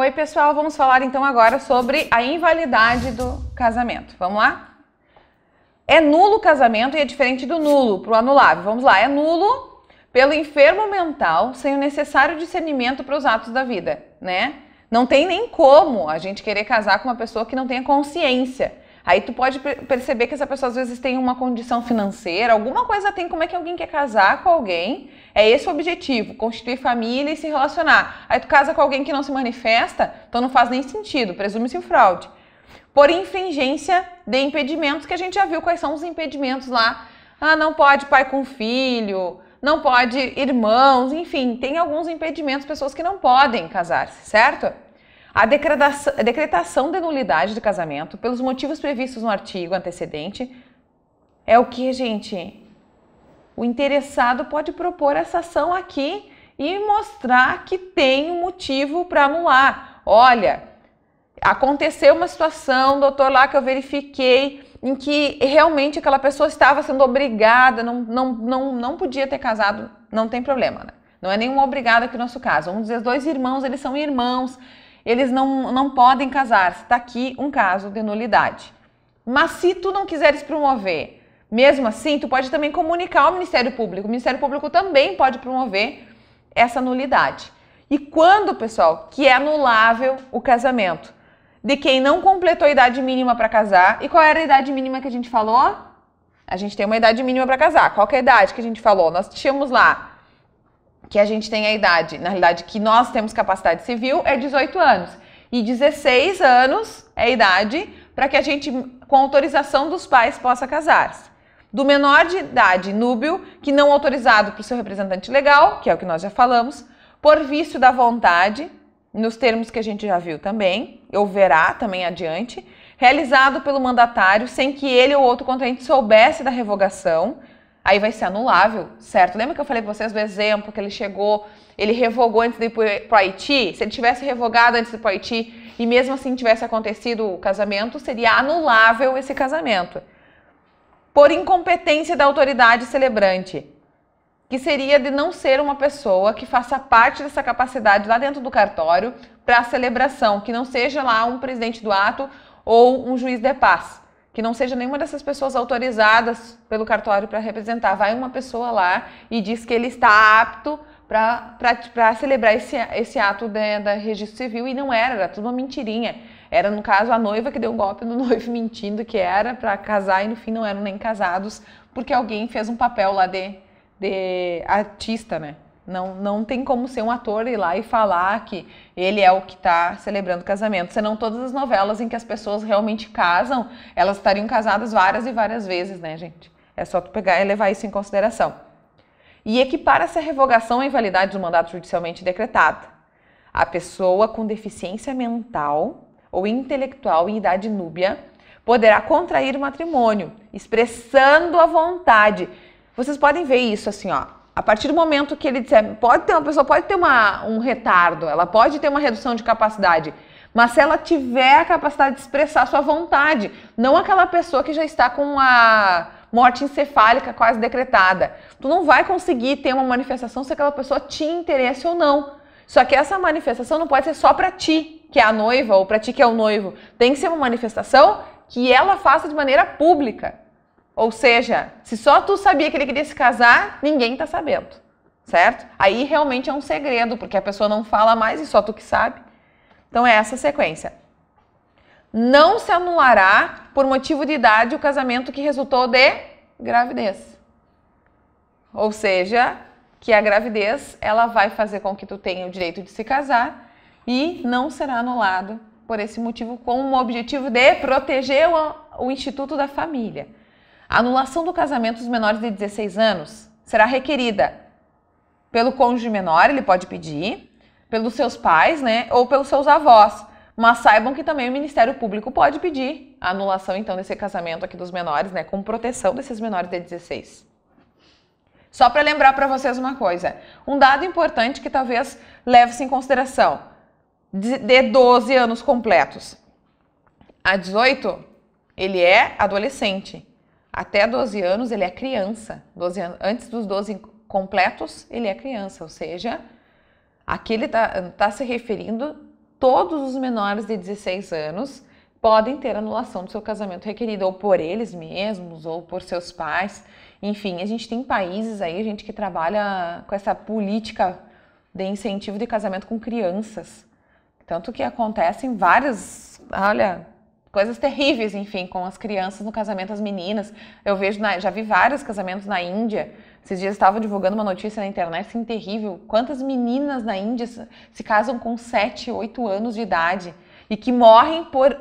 Oi, pessoal, vamos falar então agora sobre a invalidade do casamento. Vamos lá? É nulo o casamento e é diferente do nulo para o anulável. Vamos lá, é nulo pelo enfermo mental sem o necessário discernimento para os atos da vida, né? Não tem nem como a gente querer casar com uma pessoa que não tenha consciência. Aí tu pode perceber que essa pessoa às vezes tem uma condição financeira, alguma coisa tem, como é que alguém quer casar com alguém? É esse o objetivo, constituir família e se relacionar. Aí tu casa com alguém que não se manifesta, então não faz nem sentido, presume-se fraude. Por infringência de impedimentos, que a gente já viu quais são os impedimentos lá. Ah, não pode pai com filho, não pode irmãos, enfim, tem alguns impedimentos, pessoas que não podem casar-se, certo? A decretação de nulidade do casamento, pelos motivos previstos no artigo antecedente, é o que, gente? O interessado pode propor essa ação aqui e mostrar que tem um motivo para anular. Olha, aconteceu uma situação, doutor, lá que eu verifiquei, em que realmente aquela pessoa estava sendo obrigada, não podia ter casado, não tem problema, né? Não é nenhuma obrigada aqui no nosso caso. Vamos dizer, dois irmãos, eles são irmãos, eles não podem casar-se. Está aqui um caso de nulidade. Mas se tu não quiseres promover, mesmo assim, tu pode também comunicar ao Ministério Público. O Ministério Público também pode promover essa nulidade. E quando, pessoal, que é anulável o casamento? De quem não completou a idade mínima para casar. E qual era a idade mínima que a gente falou? A gente tem uma idade mínima para casar. Qual que é a idade que a gente falou? Nós tínhamos lá que a gente tem a idade, na realidade, que nós temos capacidade civil, é 18 anos. E 16 anos é a idade para que a gente, com autorização dos pais, possa casar-se. Do menor de idade núbio, que não autorizado para o seu representante legal, que é o que nós já falamos, por vício da vontade, nos termos que a gente já viu também, ou verá também adiante, realizado pelo mandatário sem que ele ou outro contraente soubesse da revogação, aí vai ser anulável, certo? Lembra que eu falei para vocês do exemplo que ele chegou, ele revogou antes de ir para o Haiti? Se ele tivesse revogado antes de ir para o Haiti e mesmo assim tivesse acontecido o casamento, seria anulável esse casamento. Por incompetência da autoridade celebrante, que seria de não ser uma pessoa que faça parte dessa capacidade lá dentro do cartório para a celebração, que não seja lá um presidente do ato ou um juiz de paz. Que não seja nenhuma dessas pessoas autorizadas pelo cartório para representar. Vai uma pessoa lá e diz que ele está apto para celebrar esse ato da registro civil e não era tudo uma mentirinha. Era, no caso, a noiva que deu um golpe no noivo mentindo que era para casar e no fim não eram nem casados porque alguém fez um papel lá de artista, né? Não tem como ser um ator ir lá e falar que ele é o que está celebrando o casamento. Senão todas as novelas em que as pessoas realmente casam, elas estariam casadas várias e várias vezes, né, gente? É só tu pegar e levar isso em consideração. E equipara essa revogação à invalidade do mandato judicialmente decretado. A pessoa com deficiência mental ou intelectual em idade núbia poderá contrair o matrimônio, expressando a vontade. Vocês podem ver isso assim, ó. A partir do momento que ele disser, uma pessoa pode ter um retardo, ela pode ter uma redução de capacidade, mas se ela tiver a capacidade de expressar a sua vontade, não aquela pessoa que já está com a morte encefálica quase decretada. Tu não vai conseguir ter uma manifestação se aquela pessoa tinha interesse ou não. Só que essa manifestação não pode ser só para ti, que é a noiva, ou para ti que é o noivo. Tem que ser uma manifestação que ela faça de maneira pública. Ou seja, se só tu sabia que ele queria se casar, ninguém tá sabendo, certo? Aí realmente é um segredo, porque a pessoa não fala mais e só tu que sabe. Então é essa a sequência. Não se anulará por motivo de idade o casamento que resultou de gravidez. Ou seja, que a gravidez ela vai fazer com que tu tenha o direito de se casar e não será anulado por esse motivo com o objetivo de proteger o Instituto da Família. A anulação do casamento dos menores de 16 anos será requerida pelo cônjuge menor, ele pode pedir, pelos seus pais, né, ou pelos seus avós. Mas saibam que também o Ministério Público pode pedir a anulação, então, desse casamento aqui dos menores, né, com proteção desses menores de 16. Só para lembrar para vocês uma coisa, um dado importante que talvez leve-se em consideração, de 12 anos completos a 18, ele é adolescente. Até 12 anos ele é criança. 12 anos, antes dos 12 completos, ele é criança. Ou seja, aqui ele está se referindo todos os menores de 16 anos podem ter anulação do seu casamento requerido, ou por eles mesmos, ou por seus pais. Enfim, a gente tem países aí, gente, que trabalha com essa política de incentivo de casamento com crianças. Tanto que acontecem várias, olha, coisas terríveis, enfim, com as crianças no casamento, as meninas. Eu vejo, já vi vários casamentos na Índia. Esses dias estava divulgando uma notícia na internet, assim, terrível. Quantas meninas na Índia se casam com 7, 8 anos de idade e que morrem por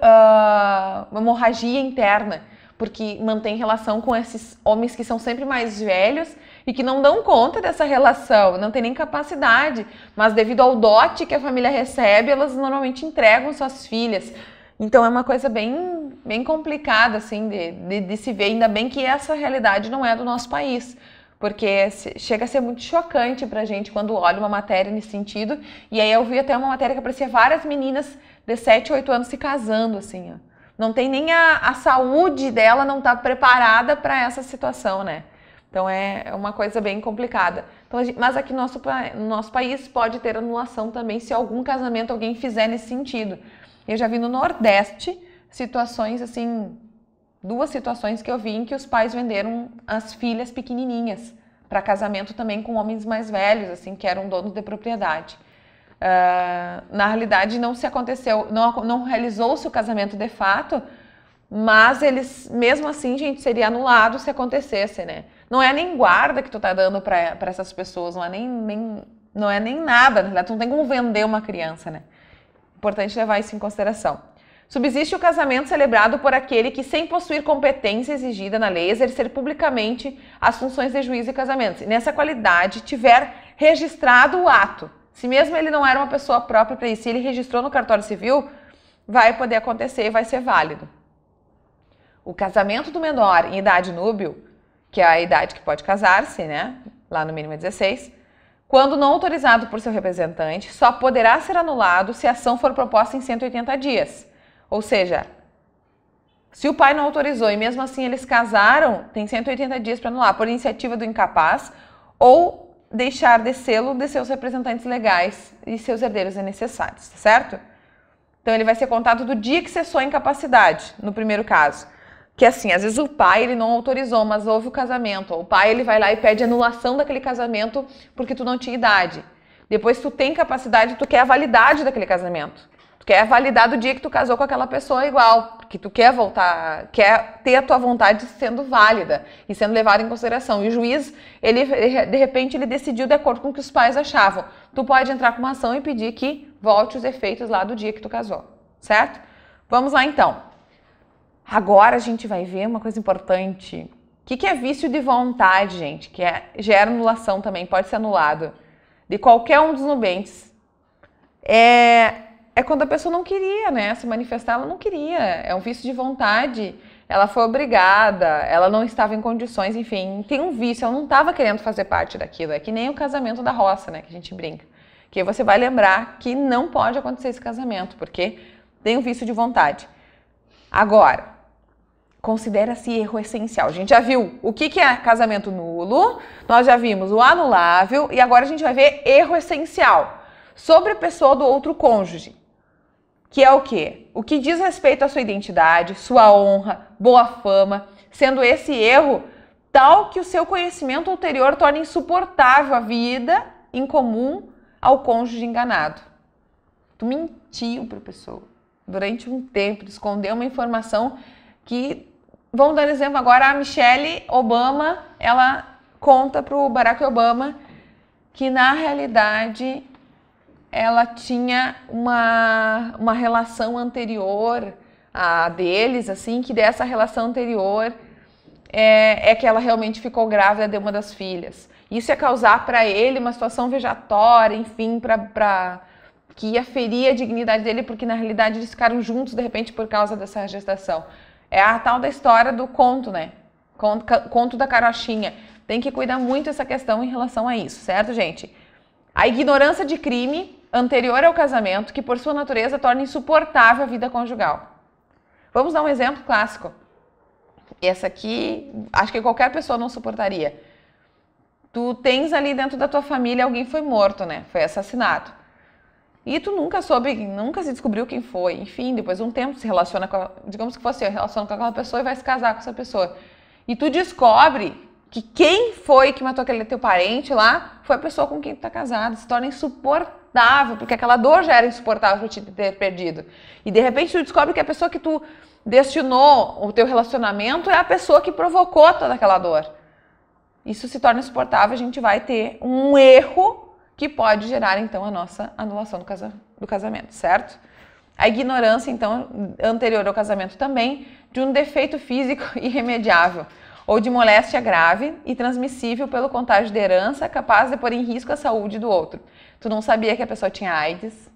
hemorragia interna, porque mantém relação com esses homens que são sempre mais velhos e que não dão conta dessa relação, não tem nem capacidade, mas devido ao dote que a família recebe, elas normalmente entregam suas filhas. Então é uma coisa bem complicada assim de se ver, ainda bem que essa realidade não é do nosso país, porque chega a ser muito chocante pra gente quando olha uma matéria nesse sentido. E aí eu vi até uma matéria que aparecia várias meninas de 7, 8 anos se casando, assim, ó. Não tem nem a saúde dela, não tá preparada para essa situação, né? Então é uma coisa bem complicada. Então, mas aqui no nosso país pode ter anulação também se algum casamento alguém fizer nesse sentido. Eu já vi no Nordeste situações assim, 2 situações que eu vi em que os pais venderam as filhas pequenininhas para casamento também com homens mais velhos, assim, que eram donos de propriedade. Na realidade não se aconteceu, não realizou-se o casamento de fato, mas eles, mesmo assim, gente, seria anulado se acontecesse, né? Não é nem guarda que tu tá dando para essas pessoas, não é nem nada, na verdade, tu não tem como vender uma criança, né? Importante levar isso em consideração. Subsiste o casamento celebrado por aquele que, sem possuir competência exigida na lei, exercer publicamente as funções de juiz de casamentos, e nessa qualidade tiver registrado o ato. Se mesmo ele não era uma pessoa própria para isso, se ele registrou no cartório civil, vai poder acontecer e vai ser válido. O casamento do menor em idade núbil, que é a idade que pode casar-se, né? Lá no mínimo é 16, quando não autorizado por seu representante, só poderá ser anulado se a ação for proposta em 180 dias. Ou seja, se o pai não autorizou e mesmo assim eles casaram, tem 180 dias para anular por iniciativa do incapaz ou deixar de selo de seus representantes legais e seus herdeiros necessários, certo? Então ele vai ser contado do dia que cessou a incapacidade, no primeiro caso. Que assim, às vezes o pai ele não autorizou, mas houve o casamento. O pai ele vai lá e pede anulação daquele casamento porque tu não tinha idade. Depois tu tem capacidade, tu quer a validade daquele casamento. Tu quer validar do dia que tu casou com aquela pessoa igual, porque tu quer voltar, quer ter a tua vontade sendo válida e sendo levada em consideração. E o juiz, ele de repente, ele decidiu de acordo com o que os pais achavam. Tu pode entrar com uma ação e pedir que volte os efeitos lá do dia que tu casou, certo? Vamos lá então. Agora a gente vai ver uma coisa importante. O que é vício de vontade, gente? Que gera anulação também, pode ser anulado. De qualquer um dos nubentes. É quando a pessoa não queria, né? Se manifestar, ela não queria. É um vício de vontade. Ela foi obrigada, ela não estava em condições, enfim. Tem um vício, ela não estava querendo fazer parte daquilo. É que nem o casamento da roça, né? Que a gente brinca. Que você vai lembrar que não pode acontecer esse casamento, porque tem um vício de vontade. Agora, considera-se erro essencial. A gente já viu o que é casamento nulo, nós já vimos o anulável e agora a gente vai ver erro essencial sobre a pessoa do outro cônjuge. Que é o quê? O que diz respeito à sua identidade, sua honra, boa fama, sendo esse erro tal que o seu conhecimento ulterior torna insuportável a vida em comum ao cônjuge enganado. Tu mentiu para a pessoa durante um tempo, escondeu uma informação que, vamos dar exemplo agora, a Michelle Obama, ela conta para o Barack Obama que na realidade ela tinha uma relação anterior a deles, assim, que dessa relação anterior é que ela realmente ficou grávida de uma das filhas. Isso ia causar para ele uma situação vejatória, enfim, que ia ferir a dignidade dele, porque na realidade eles ficaram juntos de repente por causa dessa gestação. É a tal da história do conto, né? Conto da carochinha. Tem que cuidar muito essa questão em relação a isso, certo, gente? A ignorância de crime anterior ao casamento, que por sua natureza torna insuportável a vida conjugal. Vamos dar um exemplo clássico. Essa aqui, acho que qualquer pessoa não suportaria. Tu tens ali dentro da tua família alguém foi morto, né? Foi assassinado. E tu nunca soube, nunca se descobriu quem foi. Enfim, depois de um tempo se relaciona com, digamos que fosse, relaciona com aquela pessoa e vai se casar com essa pessoa. E tu descobre que quem foi que matou aquele teu parente lá foi a pessoa com quem tu tá casado. Se torna insuportável, porque aquela dor já era insuportável pra te ter perdido. E de repente tu descobre que a pessoa que tu destinou o teu relacionamento é a pessoa que provocou toda aquela dor. Isso se torna insuportável, a gente vai ter um erro que pode gerar, então, a nossa anulação do casamento, certo? A ignorância, então, anterior ao casamento também, de um defeito físico irremediável, ou de moléstia grave e transmissível pelo contágio de herança, capaz de pôr em risco a saúde do outro. Tu não sabia que a pessoa tinha AIDS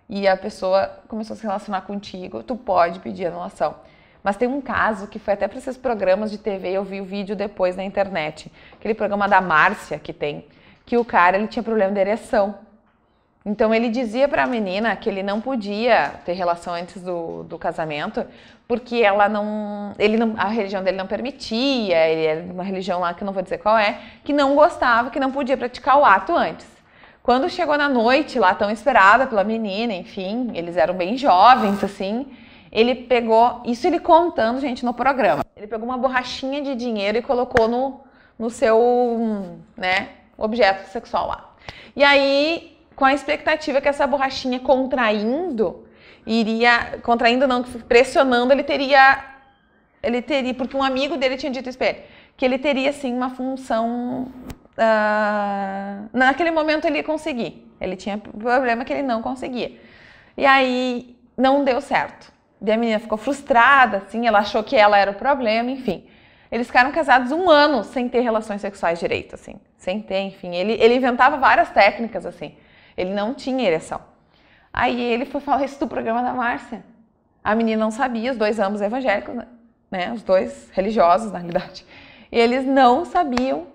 e a pessoa começou a se relacionar contigo, tu pode pedir anulação. Mas tem um caso que foi até para esses programas de TV, eu vi o vídeo depois na internet, aquele programa da Márcia que tem, que o cara ele tinha problema de ereção. Então ele dizia para a menina que ele não podia ter relação antes do casamento, porque a religião dele não permitia, ele era de uma religião lá que eu não vou dizer qual é, que não gostava, que não podia praticar o ato antes. Quando chegou na noite lá, tão esperada pela menina, enfim, eles eram bem jovens, assim, ele pegou, isso ele contando, gente, no programa, ele pegou uma borrachinha de dinheiro e colocou no seu, né, objeto sexual lá. E aí, com a expectativa que essa borrachinha contraindo não, pressionando, ele teria, porque um amigo dele tinha dito isso pra ele, que ele teria, sim, uma função, naquele momento ele ia conseguir, ele tinha problema que ele não conseguia. E aí, não deu certo. E a menina ficou frustrada, assim, ela achou que ela era o problema, enfim. Eles ficaram casados 1 ano sem ter relações sexuais direito, assim. Sem ter, enfim. Ele inventava várias técnicas, assim. Ele não tinha ereção. Aí ele foi falar isso do programa da Márcia. A menina não sabia, os dois ambos evangélicos, né? Os dois religiosos, na realidade. E eles não sabiam.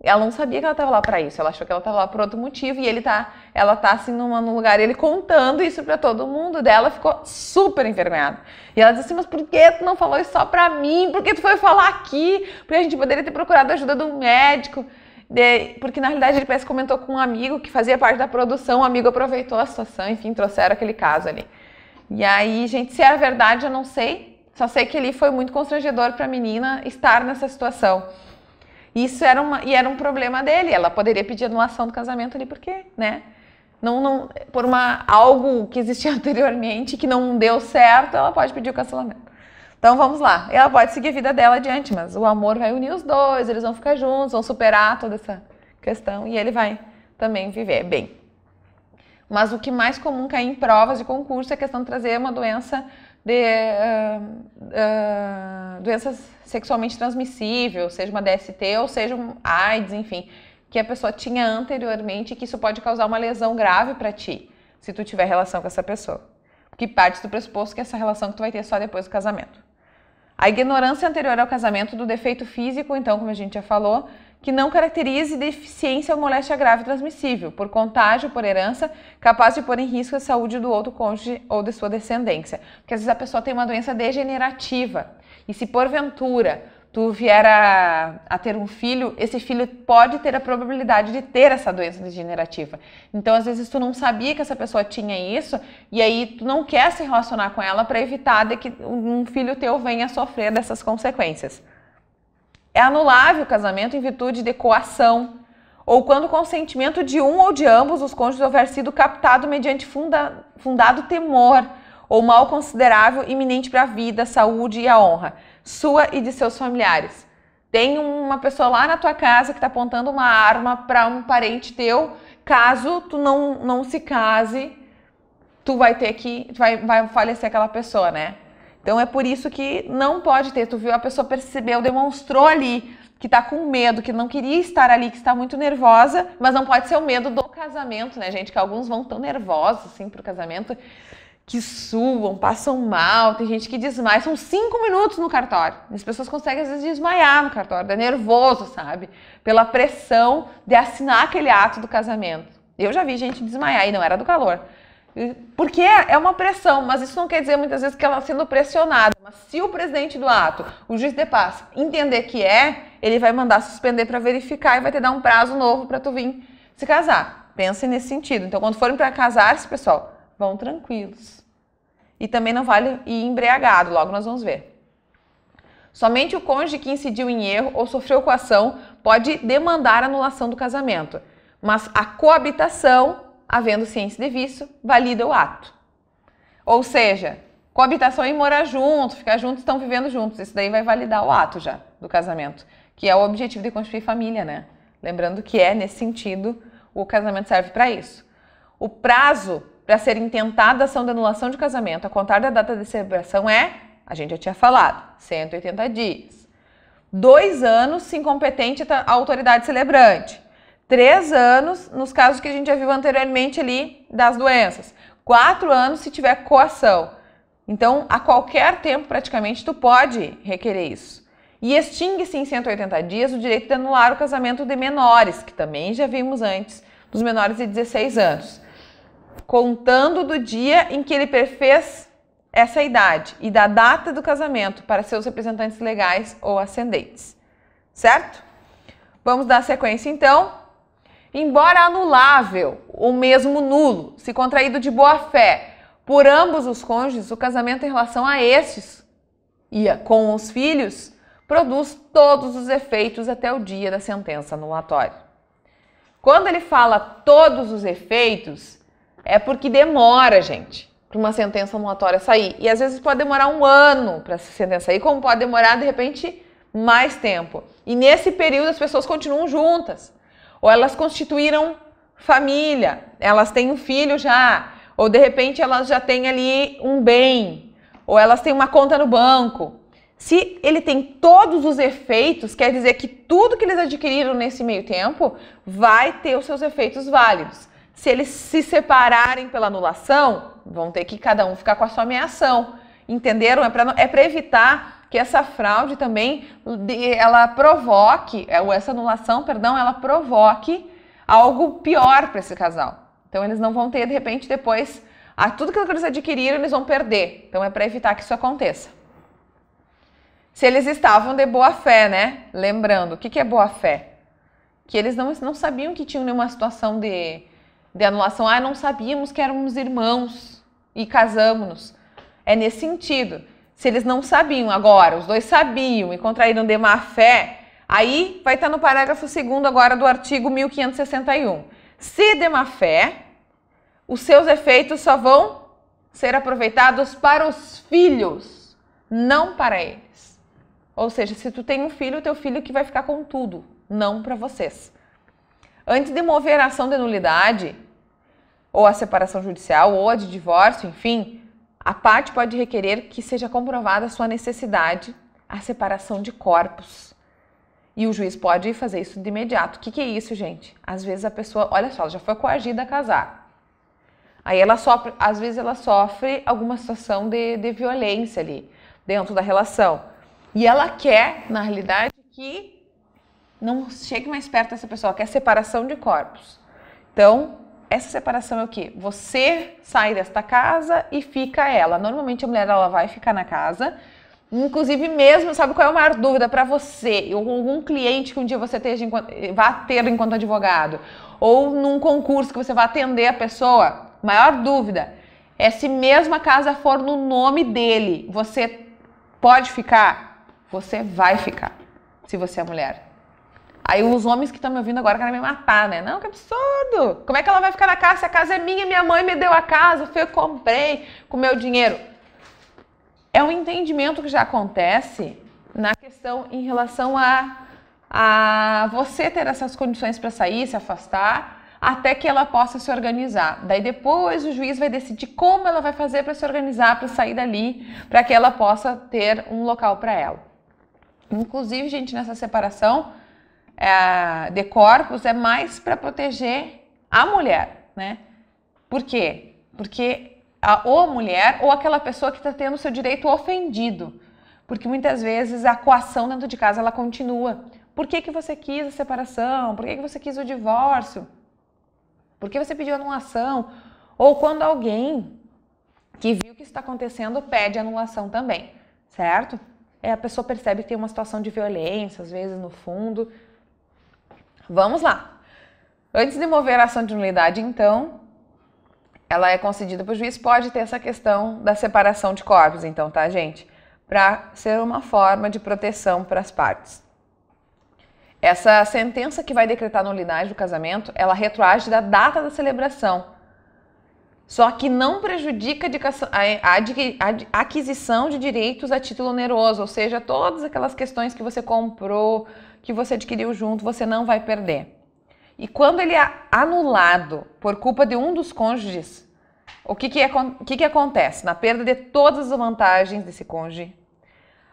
Ela não sabia que ela estava lá para isso. Ela achou que ela estava lá por outro motivo. E ela tá assim num lugar, ele contando isso para todo mundo. Dela ficou super envergonhada. E ela disse assim, mas por que tu não falou isso só para mim? Por que tu foi falar aqui? Porque a gente poderia ter procurado a ajuda do médico. Porque na realidade ele parece que comentou com um amigo que fazia parte da produção. O amigo aproveitou a situação, enfim, trouxeram aquele caso ali. E aí, gente, se era verdade, eu não sei. Só sei que ele foi muito constrangedor para a menina estar nessa situação. Isso era um problema dele. Ela poderia pedir anulação do casamento ali, porque, né? Por algo que existia anteriormente que não deu certo, ela pode pedir o cancelamento. Então vamos lá. Ela pode seguir a vida dela adiante, mas o amor vai unir os dois, eles vão ficar juntos, vão superar toda essa questão e ele vai também viver bem. Mas o que mais comum cair em provas de concurso é a questão de trazer uma doença doenças sexualmente transmissível, seja uma DST ou seja um AIDS, enfim, que a pessoa tinha anteriormente, que isso pode causar uma lesão grave para ti, se tu tiver relação com essa pessoa. Porque parte do pressuposto que essa relação que tu vai ter só depois do casamento. A ignorância anterior ao casamento do defeito físico, então, como a gente já falou, que não caracterize deficiência ou moléstia grave transmissível, por contágio, por herança, capaz de pôr em risco a saúde do outro cônjuge ou de sua descendência. Porque às vezes a pessoa tem uma doença degenerativa e se porventura tu vier a ter um filho, esse filho pode ter a probabilidade de ter essa doença degenerativa. Então às vezes tu não sabia que essa pessoa tinha isso e aí tu não quer se relacionar com ela para evitar de que um filho teu venha a sofrer dessas consequências. É anulável o casamento em virtude de coação, ou quando o consentimento de um ou de ambos os cônjuges houver sido captado mediante fundado temor, ou mal considerável iminente para a vida, a saúde e a honra, sua e de seus familiares. Tem uma pessoa lá na tua casa que está apontando uma arma para um parente teu, caso tu não se case, tu vai falecer aquela pessoa, né? Então é por isso que não pode ter, tu viu, a pessoa percebeu, demonstrou ali que tá com medo, que não queria estar ali, que está muito nervosa, mas não pode ser o medo do casamento, né, gente? Que alguns vão tão nervosos, assim, pro casamento, que suam, passam mal, tem gente que desmaia, são 5 minutos no cartório. As pessoas conseguem, às vezes, desmaiar no cartório, é nervoso, sabe? Pela pressão de assinar aquele ato do casamento. Eu já vi gente desmaiar e não era do calor. Porque é uma pressão, mas isso não quer dizer muitas vezes que ela está sendo pressionada. Mas se o presidente do ato, o juiz de paz, entender que ele vai mandar suspender para verificar e vai te dar um prazo novo para tu vir se casar. Pense nesse sentido. Então, quando forem para casar-se, pessoal, vão tranquilos. E também não vale ir embriagado, logo nós vamos ver. Somente o cônjuge que incidiu em erro ou sofreu coação pode demandar a anulação do casamento, mas a coabitação, havendo ciência de vício, valida o ato. Ou seja, coabitação é morar junto, ficar juntos, estão vivendo juntos. Isso daí vai validar o ato já do casamento, que é o objetivo de constituir família, né? Lembrando que nesse sentido, o casamento serve para isso. O prazo para ser intentada a ação de anulação de casamento a contar da data de celebração a gente já tinha falado, 180 dias. 2 anos se incompetente a autoridade celebrante. 3 anos nos casos que a gente já viu anteriormente ali das doenças. 4 anos se tiver coação. Então, a qualquer tempo, praticamente, tu pode requerer isso. E extingue-se em 180 dias o direito de anular o casamento de menores, que também já vimos antes, dos menores de 16 anos, contando do dia em que ele perfez essa idade e da data do casamento para seus representantes legais ou ascendentes. Certo? Vamos dar sequência, então. Embora anulável ou mesmo nulo, se contraído de boa fé por ambos os cônjuges, o casamento em relação a estes e com os filhos produz todos os efeitos até o dia da sentença anulatória. Quando ele fala todos os efeitos, é porque demora, gente, para uma sentença anulatória sair. E às vezes pode demorar 1 ano para essa sentença sair, como pode demorar, de repente, mais tempo. E nesse período as pessoas continuam juntas. Ou elas constituíram família, elas têm um filho já, ou de repente elas já têm ali um bem, ou elas têm uma conta no banco. Se ele tem todos os efeitos, quer dizer que tudo que eles adquiriram nesse meio tempo vai ter os seus efeitos válidos. Se eles se separarem pela anulação, vão ter que cada um ficar com a sua meia-ação. Entenderam? É para evitar que essa fraude também, ela provoque, essa anulação, perdão, ela provoque algo pior para esse casal. Então eles não vão ter, de repente, depois, tudo que eles adquiriram, eles vão perder. Então é para evitar que isso aconteça. Se eles estavam de boa fé, né? Lembrando, o que é boa fé? Que eles não sabiam que tinham nenhuma situação de anulação. Não sabíamos que éramos irmãos e casamos-nos. É nesse sentido. Se eles não sabiam agora, os dois sabiam e contraíram de má fé, aí vai estar no parágrafo 2º agora do artigo 1561. Se de má fé, os seus efeitos só vão ser aproveitados para os filhos, não para eles. Ou seja, se tu tem um filho, o teu filho que vai ficar com tudo, não para vocês. Antes de mover a ação de nulidade, ou a separação judicial, ou a de divórcio, enfim, a parte pode requerer que seja comprovada a sua necessidade, a separação de corpos. E o juiz pode fazer isso de imediato. O que é isso, gente? Às vezes a pessoa, olha só, ela já foi coagida a casar. Aí ela sofre, às vezes ela sofre alguma situação de violência ali, dentro da relação. E ela quer, na realidade, que não chegue mais perto dessa pessoa, quer separação de corpos. Então, essa separação é o quê? Você sai desta casa e fica ela. Normalmente a mulher ela vai ficar na casa, inclusive mesmo, sabe qual é a maior dúvida para você? Ou algum cliente que um dia você vá ter enquanto advogado, ou num concurso que você vai atender a pessoa, maior dúvida é se mesmo a casa for no nome dele, você pode ficar? Você vai ficar, se você é mulher. Aí os homens que estão me ouvindo agora querem me matar, né? Não, que absurdo! Como é que ela vai ficar na casa se a casa é minha? Minha mãe me deu a casa, eu comprei com meu dinheiro. É um entendimento que já acontece na questão em relação a você ter essas condições para sair, se afastar, até que ela possa se organizar. Daí depois o juiz vai decidir como ela vai fazer para se organizar, para sair dali, para que ela possa ter um local para ela. Inclusive, gente, nessa separação de corpos é mais para proteger a mulher, né? Por quê? Porque ou a mulher ou aquela pessoa que está tendo o seu direito ofendido. Porque muitas vezes a coação dentro de casa ela continua. Por que você quis a separação? Por que você quis o divórcio? Por que você pediu anulação? Ou quando alguém que viu o que está acontecendo pede anulação também, certo? A pessoa percebe que tem uma situação de violência, às vezes no fundo. Vamos lá. Antes de mover a ação de nulidade, então, ela é concedida para o juiz, pode ter essa questão da separação de corpos, então, tá, gente? Para ser uma forma de proteção para as partes. Essa sentença que vai decretar a nulidade do casamento, ela retroage da data da celebração. Só que não prejudica a aquisição de direitos a título oneroso, ou seja, todas aquelas questões que você comprou, que você adquiriu junto, você não vai perder. E quando ele é anulado por culpa de um dos cônjuges, o que acontece? Na perda de todas as vantagens desse cônjuge,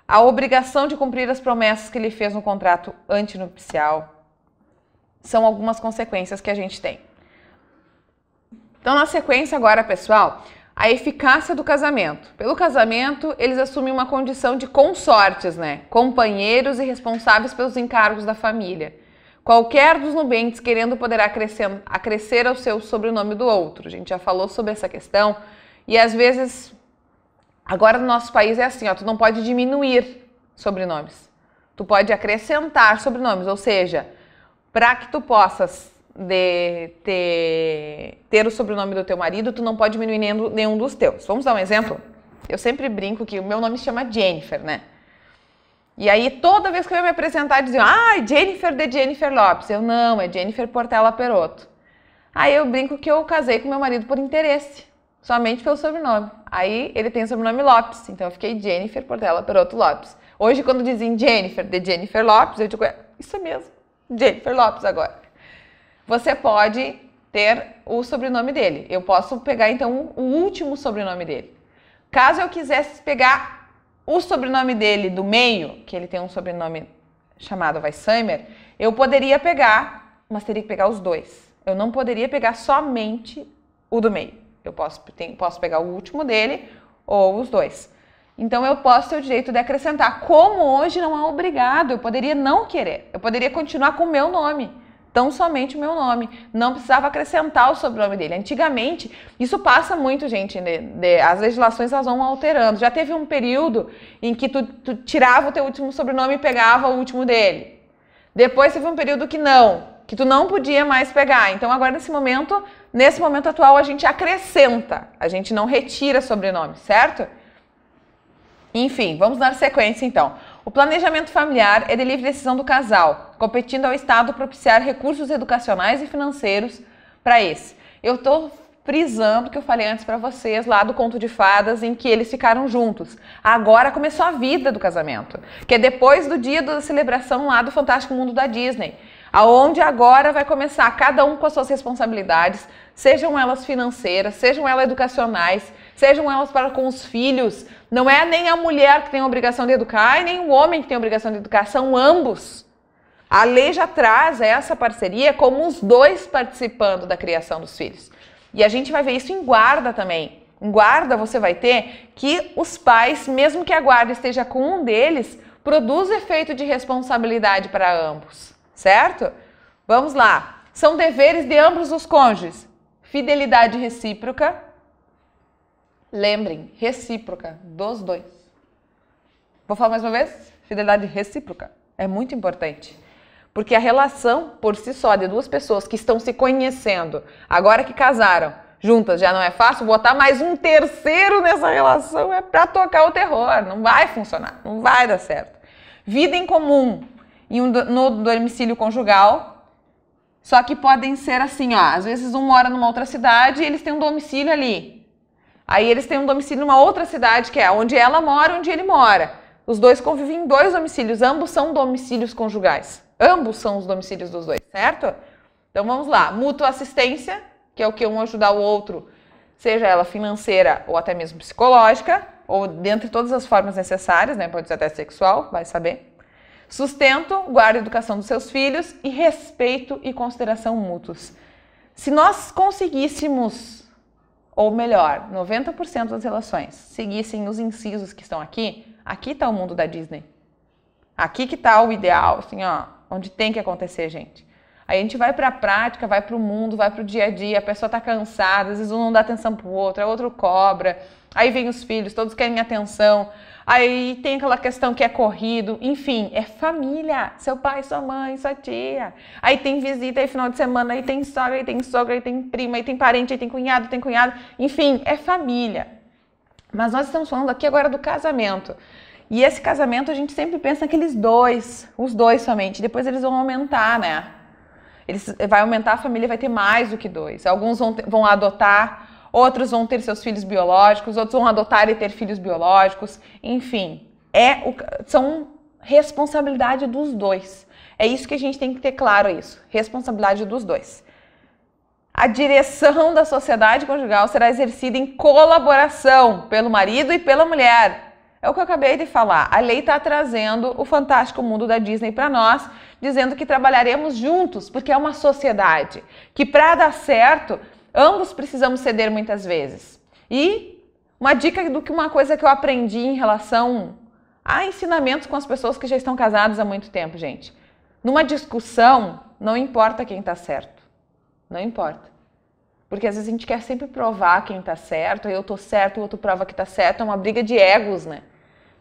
a obrigação de cumprir as promessas que ele fez no contrato antinupcial, são algumas consequências que a gente tem. Então, na sequência agora, pessoal, a eficácia do casamento. Pelo casamento, eles assumem uma condição de consortes, né? Companheiros e responsáveis pelos encargos da família. Qualquer dos nubentes querendo poderá acrescer ao seu sobrenome do outro. A gente já falou sobre essa questão. E às vezes, agora no nosso país é assim, ó, tu não pode diminuir sobrenomes. Tu pode acrescentar sobrenomes, ou seja, para que tu possas ter o sobrenome do teu marido, tu não pode diminuir nenhum dos teus. Vamos dar um exemplo? Eu sempre brinco que o meu nome se chama Jennifer, né? E aí toda vez que eu ia me apresentar, diziam, Jennifer de Jennifer Lopes. Eu, não, é Jennifer Portela Perotto. Aí eu brinco que eu casei com meu marido por interesse, somente pelo sobrenome. Aí ele tem o sobrenome Lopes, então eu fiquei Jennifer Portela Perotto Lopes. Hoje, quando dizem Jennifer de Jennifer Lopes, eu digo, isso mesmo, Jennifer Lopes agora. Você pode ter o sobrenome dele. Eu posso pegar, então, o último sobrenome dele. Caso eu quisesse pegar o sobrenome dele do meio, que ele tem um sobrenome chamado Weissheimer, eu poderia pegar, mas teria que pegar os dois. Eu não poderia pegar somente o do meio. Eu posso pegar o último dele ou os dois. Então, eu posso ter o direito de acrescentar. Como hoje não é obrigado, eu poderia não querer. Eu poderia continuar com o meu nome. Tão somente o meu nome, não precisava acrescentar o sobrenome dele. Antigamente, isso passa muito, gente, as legislações elas vão alterando. Já teve um período em que tu tirava o teu último sobrenome e pegava o último dele. Depois teve um período que tu não podia mais pegar. Então agora nesse momento atual a gente acrescenta, a gente não retira sobrenome, certo? Enfim, vamos dar sequência então. O planejamento familiar é de livre decisão do casal, competindo ao Estado propiciar recursos educacionais e financeiros para esse. Eu estou frisando o que eu falei antes para vocês lá do Conto de Fadas, em que eles ficaram juntos. Agora começou a vida do casamento, que é depois do dia da celebração lá do Fantástico Mundo da Disney, aonde agora vai começar cada um com as suas responsabilidades, sejam elas financeiras, sejam elas educacionais, sejam elas para com os filhos. Não é nem a mulher que tem a obrigação de educar e nem o homem que tem a obrigação de educar, são ambos. A lei já traz essa parceria como os dois participando da criação dos filhos. E a gente vai ver isso em guarda também. Em guarda você vai ter que os pais, mesmo que a guarda esteja com um deles, produz efeito de responsabilidade para ambos, certo? Vamos lá. São deveres de ambos os cônjuges. Fidelidade recíproca. Lembrem, recíproca dos dois. Vou falar mais uma vez? Fidelidade recíproca. É muito importante. Porque a relação, por si só, de duas pessoas que estão se conhecendo, agora que casaram, juntas já não é fácil, botar mais um terceiro nessa relação é pra tocar o terror. Não vai funcionar, não vai dar certo. Vida em comum no domicílio conjugal, só que podem ser assim, ó, às vezes um mora numa outra cidade e eles têm um domicílio ali. Aí eles têm um domicílio numa outra cidade, que é onde ela mora, onde ele mora. Os dois convivem em dois domicílios, ambos são domicílios conjugais. Ambos são os domicílios dos dois, certo? Então vamos lá. Mútua assistência, que é o que um ajudar o outro, seja ela financeira ou até mesmo psicológica, ou dentre todas as formas necessárias, né? Pode ser até sexual, vai saber. Sustento, guarda e educação dos seus filhos e respeito e consideração mútuos. Se nós conseguíssemos, ou melhor, 90% das relações seguissem os incisos que estão aqui, aqui está o mundo da Disney. Aqui que está o ideal, assim, ó, onde tem que acontecer, gente. Aí a gente vai para a prática, vai para o mundo, vai para o dia a dia, a pessoa está cansada, às vezes um não dá atenção para o outro, a outro cobra, aí vem os filhos, todos querem atenção, Aí tem aquela questão que é corrido, enfim, é família, seu pai, sua mãe, sua tia. Aí tem visita, aí final de semana, aí tem sogra, aí tem prima, aí tem parente, aí tem cunhado, enfim, é família. Mas nós estamos falando aqui agora do casamento. E esse casamento a gente sempre pensa naqueles dois, os dois somente, depois eles vão aumentar, né? Vai aumentar, a família vai ter mais do que dois. Alguns vão adotar, outros vão ter seus filhos biológicos, outros vão adotar e ter filhos biológicos. Enfim, são responsabilidade dos dois. É isso que a gente tem que ter claro, isso. Responsabilidade dos dois. A direção da sociedade conjugal será exercida em colaboração pelo marido e pela mulher. É o que eu acabei de falar. A lei está trazendo o fantástico mundo da Disney para nós, dizendo que trabalharemos juntos, porque é uma sociedade que, para dar certo, ambos precisamos ceder muitas vezes. E uma dica uma coisa que eu aprendi em relação a ensinamentos com as pessoas que já estão casadas há muito tempo, gente. Numa discussão, não importa quem está certo. Não importa. Porque às vezes a gente quer sempre provar quem está certo, eu estou certo, o outro prova que está certo, é uma briga de egos, né?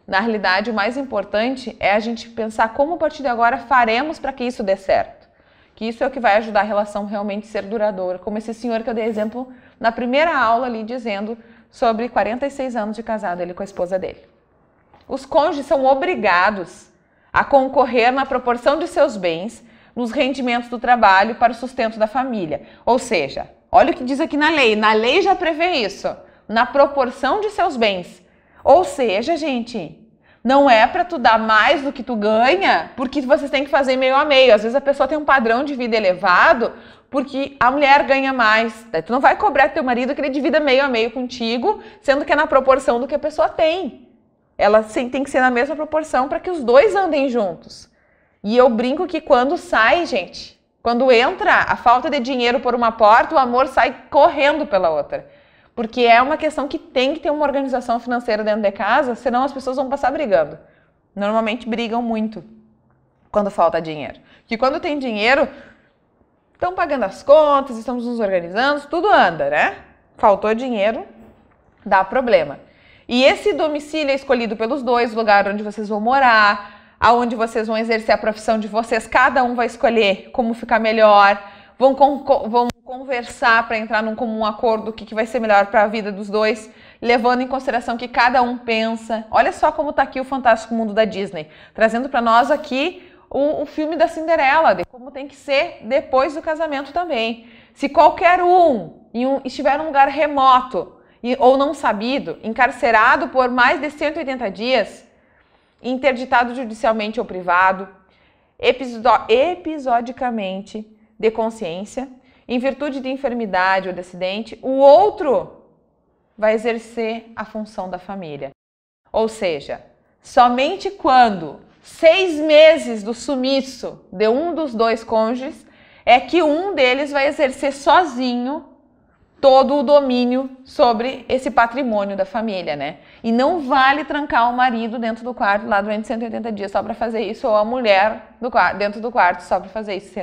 Na realidade, o mais importante é a gente pensar como a partir de agora faremos para que isso dê certo. Que isso é o que vai ajudar a relação realmente a ser duradoura. Como esse senhor que eu dei exemplo na primeira aula ali, dizendo sobre 46 anos de casado ele com a esposa dele. Os cônjuges são obrigados a concorrer na proporção de seus bens nos rendimentos do trabalho para o sustento da família. Ou seja, olha o que diz aqui na lei já prevê isso, na proporção de seus bens. Ou seja, gente, não é para tu dar mais do que tu ganha, porque vocês têm que fazer meio a meio. Às vezes a pessoa tem um padrão de vida elevado, porque a mulher ganha mais. Daí tu não vai cobrar teu marido que ele divida meio a meio contigo, sendo que é na proporção do que a pessoa tem. Ela tem que ser na mesma proporção para que os dois andem juntos. E eu brinco que quando sai, gente, quando entra a falta de dinheiro por uma porta, o amor sai correndo pela outra. Porque é uma questão que tem que ter uma organização financeira dentro de casa, senão as pessoas vão passar brigando. Normalmente brigam muito quando falta dinheiro. Porque quando tem dinheiro, estão pagando as contas, estamos nos organizando, tudo anda, né? Faltou dinheiro, dá problema. E esse domicílio é escolhido pelos dois, o lugar onde vocês vão morar, aonde vocês vão exercer a profissão de vocês, cada um vai escolher como ficar melhor, vão conversar para entrar num comum acordo o que vai ser melhor para a vida dos dois, levando em consideração que cada um pensa. Olha só como está aqui o fantástico mundo da Disney, trazendo para nós aqui o filme da Cinderela, de como tem que ser depois do casamento também. Se qualquer estiver num lugar remoto ou não sabido, encarcerado por mais de 180 dias, interditado judicialmente ou privado, episodicamente de consciência, em virtude de enfermidade ou de acidente, o outro vai exercer a função da família. Ou seja, somente quando 6 meses do sumiço de um dos dois cônjuges é que um deles vai exercer sozinho todo o domínio sobre esse patrimônio da família, né? E não vale trancar o marido dentro do quarto lá durante 180 dias só para fazer isso, ou a mulher dentro do quarto só para fazer isso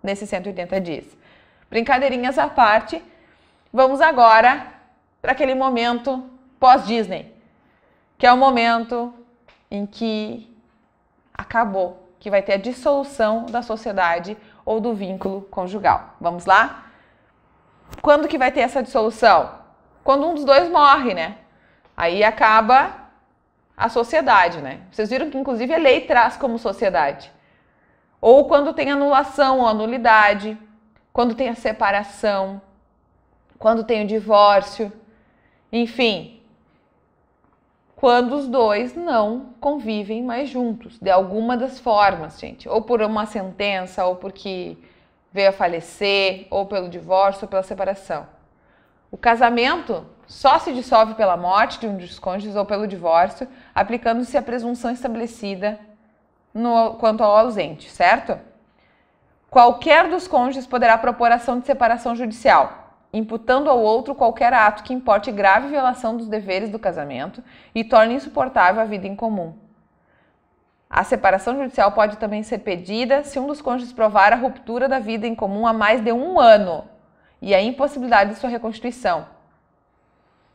nesses 180 dias. Brincadeirinhas à parte, vamos agora para aquele momento pós-Disney, que é o momento em que acabou, que vai ter a dissolução da sociedade ou do vínculo conjugal. Vamos lá? Quando que vai ter essa dissolução? Quando um dos dois morre, né? Aí acaba a sociedade, né? Vocês viram que inclusive a lei traz como sociedade. Ou quando tem anulação ou anulidade, quando tem a separação, quando tem o divórcio, enfim, quando os dois não convivem mais juntos, de alguma das formas, gente, ou por uma sentença, ou porque veio a falecer, ou pelo divórcio, ou pela separação. O casamento só se dissolve pela morte de um dos cônjuges ou pelo divórcio, aplicando-se a presunção estabelecida quanto ao ausente, certo? Qualquer dos cônjuges poderá propor ação de separação judicial, imputando ao outro qualquer ato que importe grave violação dos deveres do casamento e torne insuportável a vida em comum. A separação judicial pode também ser pedida se um dos cônjuges provar a ruptura da vida em comum há mais de 1 ano e a impossibilidade de sua reconstituição.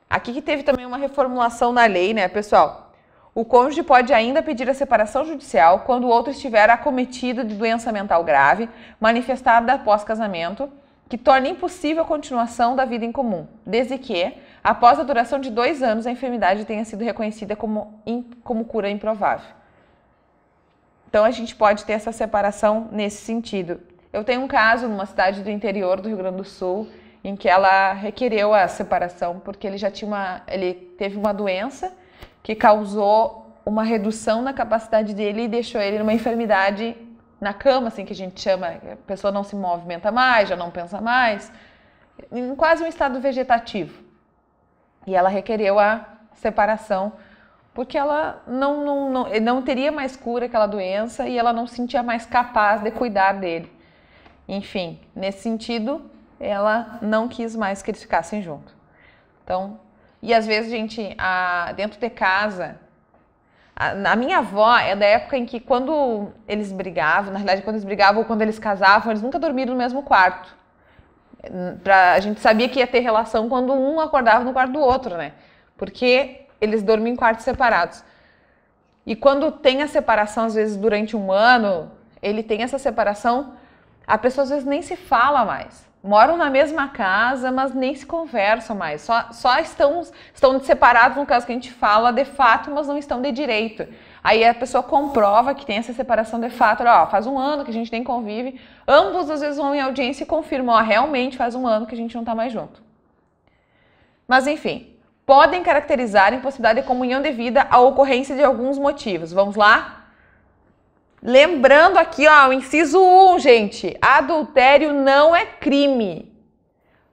Aqui que teve também uma reformulação na lei, né, pessoal? O cônjuge pode ainda pedir a separação judicial quando o outro estiver acometido de doença mental grave, manifestada após casamento, que torne impossível a continuação da vida em comum, desde que, após a duração de 2 anos, a enfermidade tenha sido reconhecida como cura improvável. Então, a gente pode ter essa separação nesse sentido. Eu tenho um caso numa cidade do interior do Rio Grande do Sul, em que ela requereu a separação, porque ele teve uma doença que causou uma redução na capacidade dele e deixou ele numa enfermidade na cama, assim que a gente chama, a pessoa não se movimenta mais, já não pensa mais, em quase um estado vegetativo. E ela requereu a separação, porque ela não teria mais cura aquela doença e ela não se sentia mais capaz de cuidar dele. Enfim, nesse sentido, ela não quis mais que eles ficassem juntos. Então, e às vezes, gente, dentro de casa, a minha avó é da época em que quando eles brigavam, na realidade quando eles brigavam ou quando eles casavam, eles nunca dormiram no mesmo quarto. A gente sabia que ia ter relação quando um acordava no quarto do outro, né? Porque eles dormiam em quartos separados. E quando tem a separação, às vezes durante um ano, ele tem essa separação, a pessoa às vezes nem se fala mais. Moram na mesma casa, mas nem se conversam mais. Só estão separados, no caso que a gente fala, de fato, mas não estão de direito. Aí a pessoa comprova que tem essa separação de fato. Ó, faz um ano que a gente nem convive. Ambos, às vezes, vão em audiência e confirmam. Ó, realmente faz um ano que a gente não está mais junto. Mas, enfim, podem caracterizar a impossibilidade de comunhão de vida a ocorrência de alguns motivos. Vamos lá? Lembrando aqui, ó, o inciso 1, gente, adultério não é crime.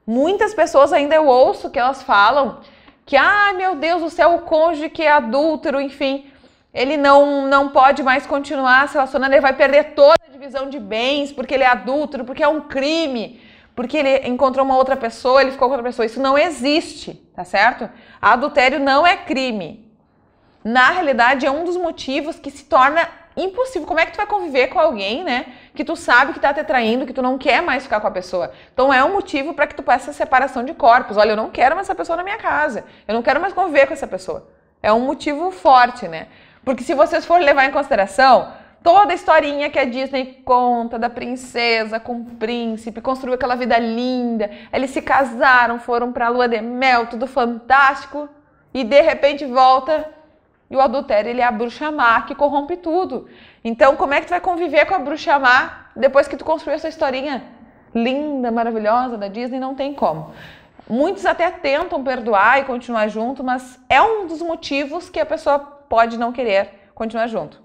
Muitas pessoas ainda eu ouço que elas falam que, meu Deus do céu, o cônjuge que é adúltero, enfim, ele não pode mais continuar se relacionando, ele vai perder toda a divisão de bens porque ele é adúltero, porque é um crime, porque ele encontrou uma outra pessoa, ele ficou com outra pessoa. Isso não existe, tá certo? Adultério não é crime. Na realidade, é um dos motivos que se torna impossível. Como é que tu vai conviver com alguém, né, que tu sabe que tá te traindo, que tu não quer mais ficar com a pessoa? Então é um motivo para que tu peça separação de corpos. Olha, eu não quero mais essa pessoa na minha casa. Eu não quero mais conviver com essa pessoa. É um motivo forte, né? Porque se vocês forem levar em consideração toda a historinha que a Disney conta da princesa com o príncipe, construiu aquela vida linda, eles se casaram, foram pra lua de mel, tudo fantástico, e de repente volta. E o adultério, ele é a bruxa má que corrompe tudo. Então, como é que tu vai conviver com a bruxa má depois que tu construiu essa historinha linda, maravilhosa da Disney? Não tem como. Muitos até tentam perdoar e continuar junto, mas é um dos motivos que a pessoa pode não querer continuar junto.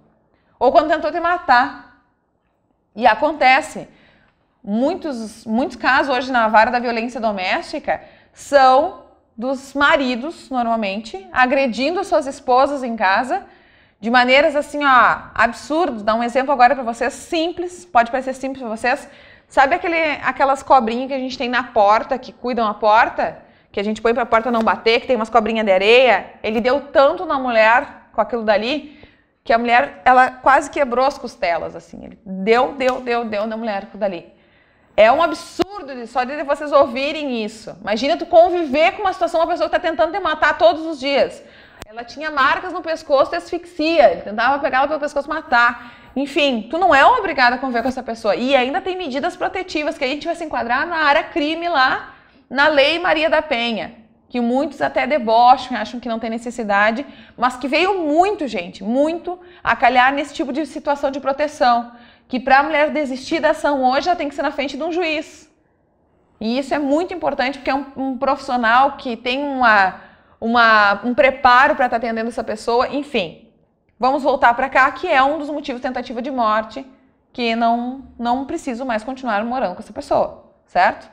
Ou quando tentou te matar. E acontece. Muitos casos hoje na vara da violência doméstica são dos maridos, normalmente, agredindo suas esposas em casa, de maneiras assim, ó, absurdas. Dá um exemplo agora para vocês, simples, pode parecer simples para vocês. Sabe aquelas cobrinhas que a gente tem na porta, que cuidam a porta, que a gente põe para a porta não bater, que tem umas cobrinhas de areia? Ele deu tanto na mulher com aquilo dali, que a mulher, ela quase quebrou as costelas, assim. Ele deu na mulher com aquilo dali. É um absurdo só de vocês ouvirem isso. Imagina tu conviver com uma situação, uma pessoa que está tentando te matar todos os dias. Ela tinha marcas no pescoço de asfixia, ele tentava pegar ela pelo pescoço e matar. Enfim, tu não é obrigada a conviver com essa pessoa. E ainda tem medidas protetivas que a gente vai se enquadrar na área crime lá, na Lei Maria da Penha, que muitos até debocham, acham que não tem necessidade, mas que veio muito, gente, muito a calhar nesse tipo de situação de proteção. Que para a mulher desistir da ação hoje, ela tem que ser na frente de um juiz. E isso é muito importante, porque é um profissional que tem um preparo para estar atendendo essa pessoa. Enfim, vamos voltar para cá, que é um dos motivos de tentativa de morte, que não preciso mais continuar morando com essa pessoa, certo?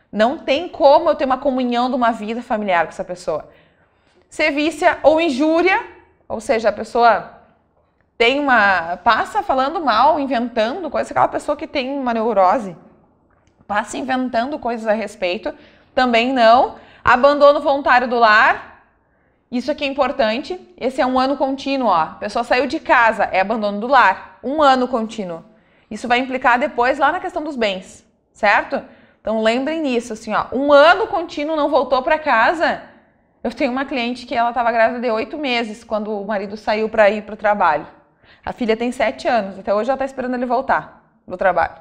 Não tem como eu ter uma comunhão de uma vida familiar com essa pessoa. Sevícia ou injúria, ou seja, a pessoa passa falando mal, inventando coisas, aquela pessoa que tem uma neurose, passa inventando coisas a respeito, também não. Abandono voluntário do lar, isso aqui é importante, esse é um ano contínuo, ó. A pessoa saiu de casa, é abandono do lar, um ano contínuo. Isso vai implicar depois lá na questão dos bens, certo? Então lembrem nisso, assim, ó, um ano contínuo não voltou para casa, Eu tenho uma cliente que ela estava grávida de 8 meses quando o marido saiu para ir para o trabalho. A filha tem 7 anos, até hoje ela está esperando ele voltar do trabalho.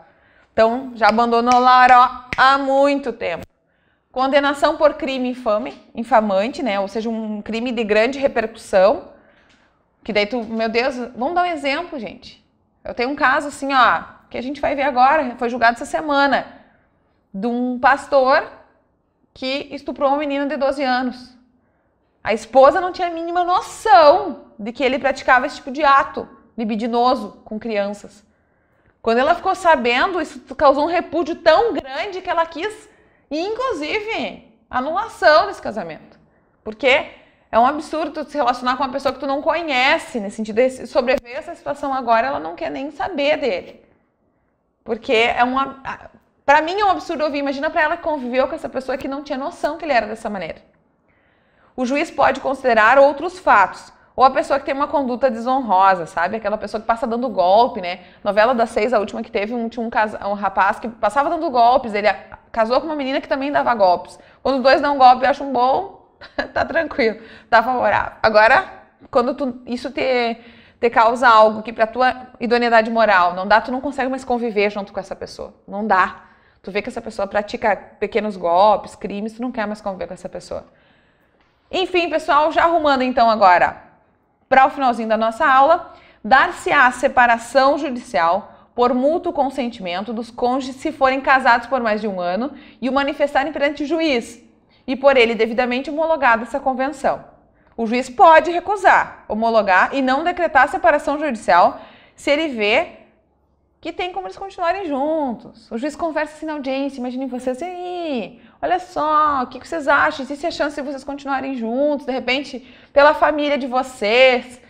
Então, já abandonou o lar, ó, há muito tempo. Condenação por crime infamante, né? Ou seja, um crime de grande repercussão. Que daí tu, meu Deus, vamos dar um exemplo, gente. Eu tenho um caso assim, ó, que a gente vai ver agora, foi julgado essa semana, de um pastor que estuprou uma menina de 12 anos. A esposa não tinha a mínima noção de que ele praticava esse tipo de ato libidinoso com crianças. Quando ela ficou sabendo, isso causou um repúdio tão grande que ela quis, inclusive, anulação desse casamento. Porque é um absurdo tu se relacionar com uma pessoa que tu não conhece, nesse sentido de sobreviver essa situação agora, ela não quer nem saber dele. Porque é uma... Pra mim é um absurdo ouvir, imagina pra ela que conviveu com essa pessoa que não tinha noção que ele era dessa maneira. O juiz pode considerar outros fatos, ou a pessoa que tem uma conduta desonrosa, sabe? Aquela pessoa que passa dando golpe, né? Novela das 6, a última que teve, tinha um rapaz que passava dando golpes, ele casou com uma menina que também dava golpes. Quando os dois dão golpe, acham bom, tá tranquilo, tá favorável. Agora, quando isso te causa algo que pra tua idoneidade moral não dá, tu não consegue mais conviver junto com essa pessoa. Não dá. Tu vê que essa pessoa pratica pequenos golpes, crimes, tu não quer mais conviver com essa pessoa. Enfim, pessoal, já arrumando então agora para o finalzinho da nossa aula, dar-se-á separação judicial por mútuo consentimento dos cônjuges se forem casados por mais de 1 ano e o manifestarem perante o juiz e por ele devidamente homologada essa convenção. O juiz pode recusar, homologar e não decretar a separação judicial se ele vê que tem como eles continuarem juntos. O juiz conversa assim na audiência, imaginem vocês, e aí, olha só, o que vocês acham? Existe a chance de vocês continuarem juntos, de repente, pela família de vocês.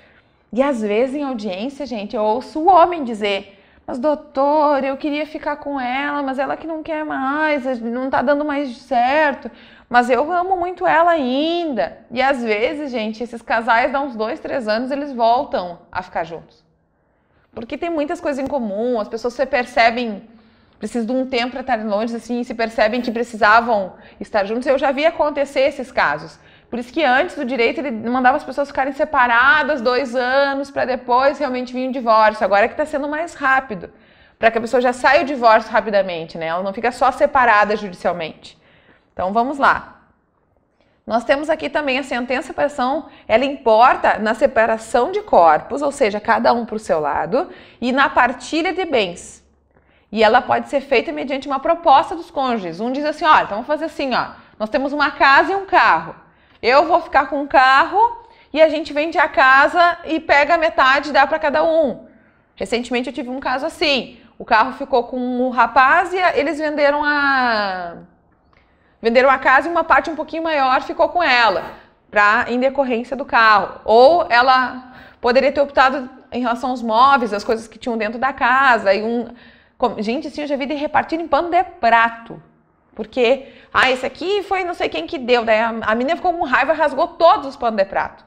E às vezes em audiência, gente, eu ouço o homem dizer, mas doutor, eu queria ficar com ela, mas ela que não quer mais, não tá dando mais certo, mas eu amo muito ela ainda. E às vezes, gente, esses casais, dá uns 2, 3 anos, eles voltam a ficar juntos. Porque tem muitas coisas em comum, as pessoas se percebem, precisam de um tempo para estar longe, assim, se percebem que precisavam estar juntos. Eu já vi acontecer esses casos. Por isso que antes do direito ele mandava as pessoas ficarem separadas 2 anos para depois realmente vir um divórcio. Agora é que está sendo mais rápido, para que a pessoa já saia o divórcio rapidamente, né? Ela não fica só separada judicialmente. Então vamos lá. Nós temos aqui também a sentença de separação, ela importa na separação de corpos, ou seja, cada um para o seu lado, e na partilha de bens. E ela pode ser feita mediante uma proposta dos cônjuges. Um diz assim, olha, então vamos fazer assim, ó, nós temos uma casa e um carro. Eu vou ficar com um carro e a gente vende a casa e pega metade e dá para cada um. Recentemente eu tive um caso assim, o carro ficou com o rapaz e eles venderam a casa e uma parte um pouquinho maior ficou com ela, em decorrência do carro. Ou ela poderia ter optado em relação aos móveis, as coisas que tinham dentro da casa. Gente, assim, eu já vi de repartir em pano de prato. Porque, esse aqui foi não sei quem que deu. Daí a menina ficou com raiva e rasgou todos os panos de prato.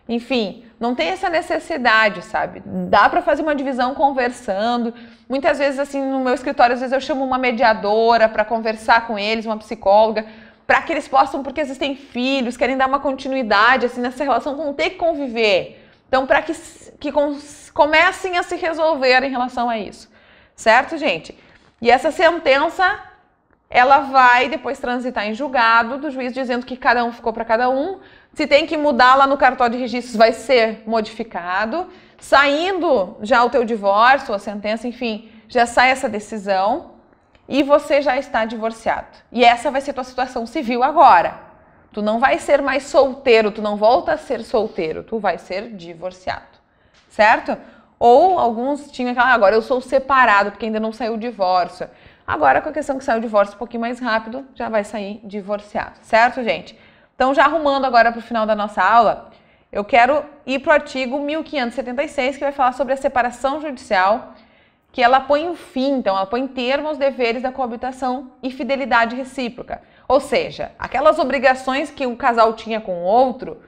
Enfim, não tem essa necessidade, sabe? Dá para fazer uma divisão conversando. Muitas vezes, assim, no meu escritório, às vezes eu chamo uma mediadora para conversar com eles, uma psicóloga, para que eles possam, porque existem filhos, querem dar uma continuidade, assim, nessa relação, vão ter que conviver. Então, para que comecem a se resolver em relação a isso. Certo, gente? E essa sentença, ela vai depois transitar em julgado do juiz dizendo que cada um ficou para cada um. Se tem que mudar lá no cartório de registros, vai ser modificado. Saindo já o teu divórcio, a sentença, enfim, já sai essa decisão e você já está divorciado. E essa vai ser tua situação civil agora. Tu não vai ser mais solteiro, tu não volta a ser solteiro, tu vai ser divorciado, certo? Ou alguns tinham aquela, agora eu sou separado porque ainda não saiu o divórcio. Agora com a questão que saiu o divórcio um pouquinho mais rápido, já vai sair divorciado, certo, gente? Então, já arrumando agora para o final da nossa aula, eu quero ir para o artigo 1576, que vai falar sobre a separação judicial, que ela põe um fim, então ela põe termo aos deveres da coabitação e fidelidade recíproca. Ou seja, aquelas obrigações que o casal tinha com o outro,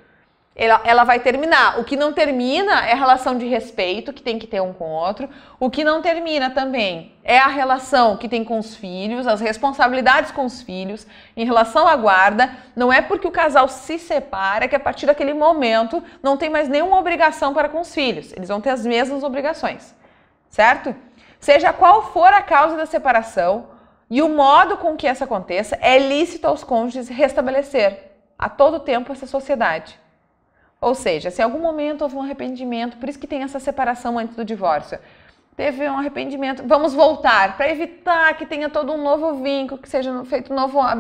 ela vai terminar. O que não termina é a relação de respeito que tem que ter um com o outro. O que não termina também é a relação que tem com os filhos, as responsabilidades com os filhos, em relação à guarda. Não é porque o casal se separa que a partir daquele momento não tem mais nenhuma obrigação para com os filhos. Eles vão ter as mesmas obrigações, certo? Seja qual for a causa da separação e o modo com que essa aconteça, é lícito aos cônjuges restabelecer a todo tempo essa sociedade. Ou seja, se em algum momento houve um arrependimento, por isso que tem essa separação antes do divórcio, teve um arrependimento, vamos voltar, para evitar que tenha todo um novo vínculo, que seja feito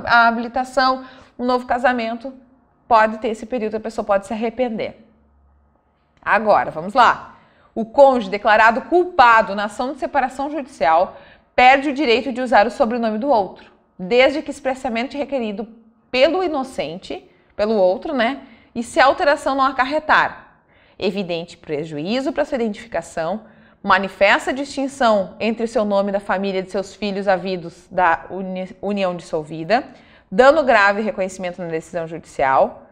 a habilitação, um novo casamento, pode ter esse período, a pessoa pode se arrepender. Agora, vamos lá. O cônjuge declarado culpado na ação de separação judicial perde o direito de usar o sobrenome do outro, desde que expressamente requerido pelo inocente, pelo outro, né? E se a alteração não acarretar evidente prejuízo para sua identificação, manifesta a distinção entre seu nome e da família de seus filhos havidos da união dissolvida, dano grave e reconhecimento na decisão judicial.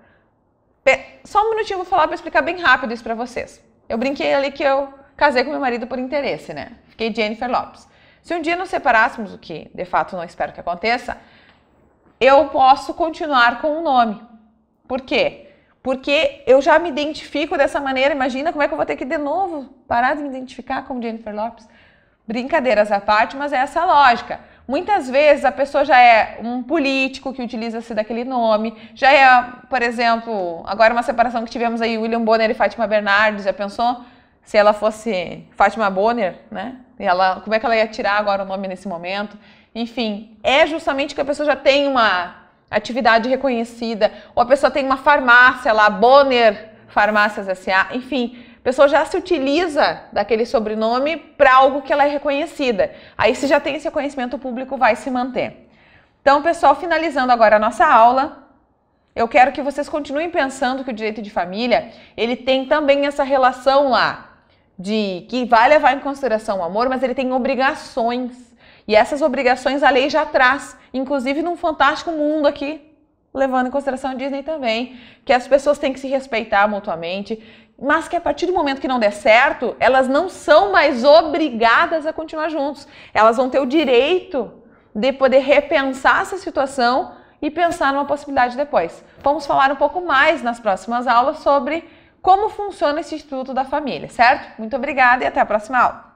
Só um minutinho, vou falar para explicar bem rápido isso para vocês. Eu brinquei ali que eu casei com meu marido por interesse, né? Fiquei Jennifer Lopes. Se um dia nos separássemos, o que de fato não espero que aconteça, eu posso continuar com o nome. Por quê? Porque eu já me identifico dessa maneira. Imagina como é que eu vou ter que de novo parar de me identificar como Jennifer Lopes. Brincadeiras à parte, mas é essa a lógica. Muitas vezes a pessoa já é um político que utiliza-se daquele nome, já é, por exemplo, agora uma separação que tivemos aí, William Bonner e Fátima Bernardes, já pensou se ela fosse Fátima Bonner, né? E ela, como é que ela ia tirar agora o nome nesse momento? Enfim, é justamente que a pessoa já tem uma atividade reconhecida, ou a pessoa tem uma farmácia lá, Bonner Farmácias S.A., enfim, a pessoa já se utiliza daquele sobrenome para algo que ela é reconhecida. Aí, se já tem esse reconhecimento público, vai se manter. Então, pessoal, finalizando agora a nossa aula, eu quero que vocês continuem pensando que o direito de família, ele tem também essa relação lá, de que vai levar em consideração o amor, mas ele tem obrigações. E essas obrigações a lei já traz, inclusive num fantástico mundo aqui, levando em consideração a Disney também, que as pessoas têm que se respeitar mutuamente, mas que a partir do momento que não der certo, elas não são mais obrigadas a continuar juntos. Elas vão ter o direito de poder repensar essa situação e pensar numa possibilidade depois. Vamos falar um pouco mais nas próximas aulas sobre como funciona esse Instituto da Família, certo? Muito obrigada e até a próxima aula.